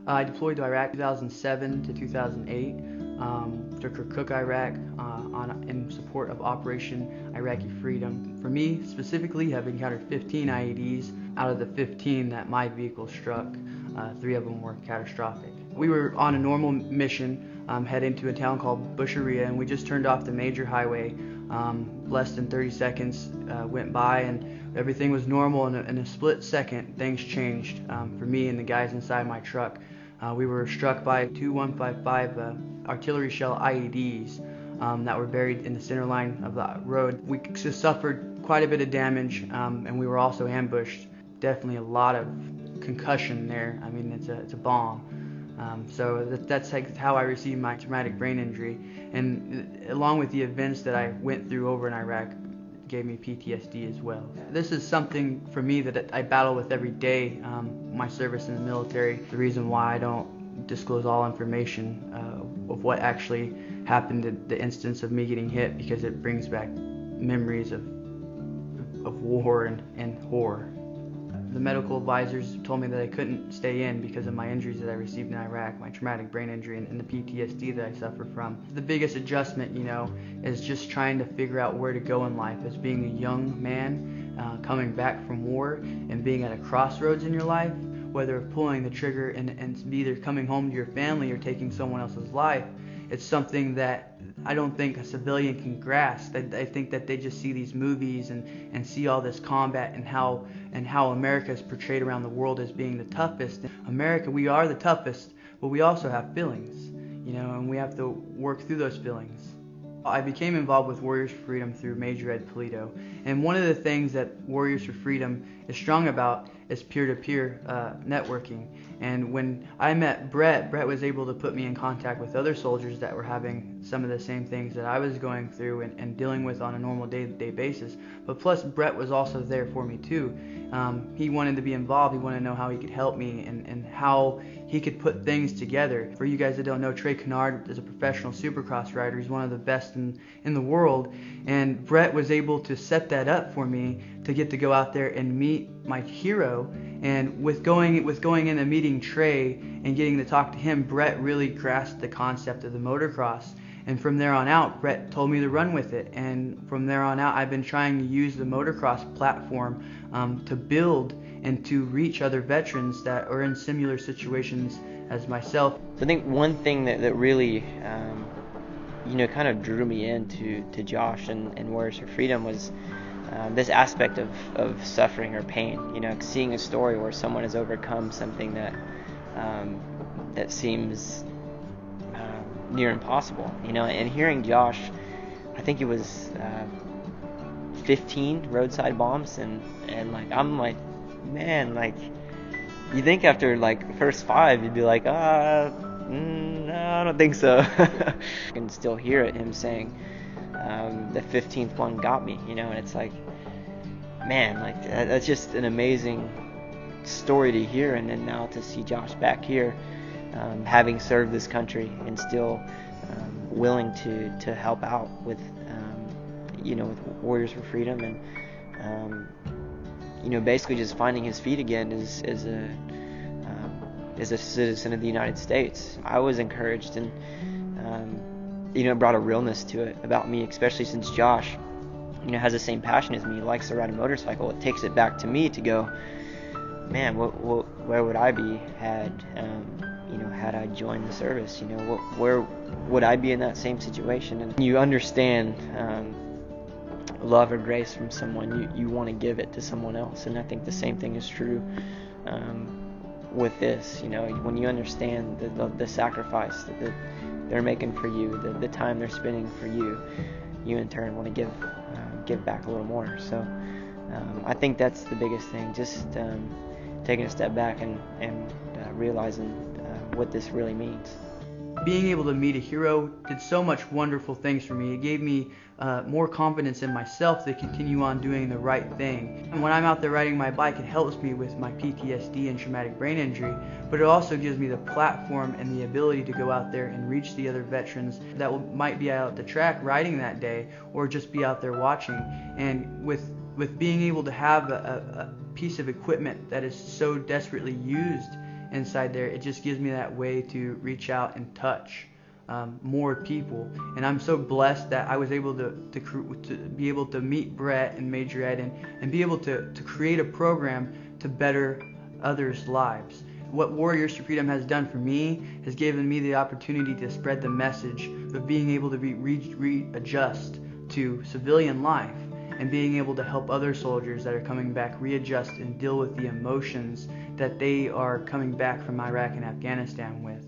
I deployed to Iraq 2007 to 2008, to Kirkuk, Iraq, in support of Operation Iraqi Freedom. For me, specifically, I've encountered 15 IEDs. Out of the 15 that my vehicle struck, 3 of them were catastrophic. We were on a normal mission, heading to a town called Busheria, and we just turned off the major highway. Less than 30 seconds went by, and everything was normal. In a split second, things changed for me and the guys inside my truck. We were struck by 2 155 artillery shell IEDs that were buried in the center line of the road. We just suffered quite a bit of damage, and we were also ambushed. Definitely a lot of concussion there. I mean, it's a bomb. So that's how I received my traumatic brain injury, and along with the events that I went through over in Iraq, gave me PTSD as well. This is something for me that I battle with every day, my service in the military. The reason why I don't disclose all information of what actually happened at the instance of me getting hit, because it brings back memories of war and horror. The medical advisors told me that I couldn't stay in because of my injuries that I received in Iraq, my traumatic brain injury and the PTSD that I suffer from. The biggest adjustment, is just trying to figure out where to go in life. As being a young man coming back from war and being at a crossroads in your life, whether of pulling the trigger and either coming home to your family or taking someone else's life, it's something that I don't think a civilian can grasp. I think that they just see these movies and see all this combat and how America is portrayed around the world as being the toughest. America, we are the toughest, but we also have feelings, and we have to work through those feelings. I became involved with Warriors for Freedom through Major Ed Polito, and one of the things that Warriors for Freedom is strong about is peer-to-peer networking. And when I met Brett was able to put me in contact with other soldiers that were having some of the same things that I was going through and dealing with on a normal day-to-day basis. But plus, Brett was also there for me too. He wanted to be involved. He wanted to know how he could help me and how he could put things together. For you guys that don't know, Trey Kennard is a professional supercross rider. He's one of the best in the world. And Brett was able to set that up for me to get to go out there and meet my hero. And with going in and meeting Trey and getting to talk to him, Brett really grasped the concept of the motocross. And from there on out, Brett told me to run with it. And from there on out, I've been trying to use the motocross platform to build and to reach other veterans that are in similar situations as myself. I think one thing that really, kind of drew me into Josh and Warriors for Freedom was this aspect of suffering or pain. Seeing a story where someone has overcome something that seems near impossible. And hearing Josh, I think it was 15 roadside bombs, and I'm like, man, you think after the first 5 you'd be like, no, I don't think so. I can still hear it, him saying the 15th one got me, and it's like, man, that's just an amazing story to hear. And then now to see Josh back here, having served this country and still willing to help out with with Warriors for Freedom, and basically just finding his feet again as a citizen of the United States. I was encouraged, and it brought a realness to it about me, especially since Josh has the same passion as me. He likes to ride a motorcycle. It takes it back to me to go, man, where would I be had I joined the service? Where would I be in that same situation? And you understand love or grace from someone, you want to give it to someone else. And I think the same thing is true with this. When you understand the sacrifice that they're making for you, the time they're spending for you, you in turn want to give back a little more. So I think that's the biggest thing, just taking a step back and realizing what this really means. Being able to meet a hero did so much wonderful things for me. It gave me more confidence in myself to continue on doing the right thing. And when I'm out there riding my bike, it helps me with my PTSD and traumatic brain injury, but it also gives me the platform and the ability to go out there and reach the other veterans that might be out at the track riding that day, or just be out there watching. And with being able to have a piece of equipment that is so desperately used inside there, it just gives me that way to reach out and touch more people. And I'm so blessed that I was able to be able to meet Brett and Major Ed and be able to create a program to better others' lives. What Warriors for Freedom has done for me has given me the opportunity to spread the message of being able to readjust to civilian life and being able to help other soldiers that are coming back readjust and deal with the emotions that they are coming back from Iraq and Afghanistan with.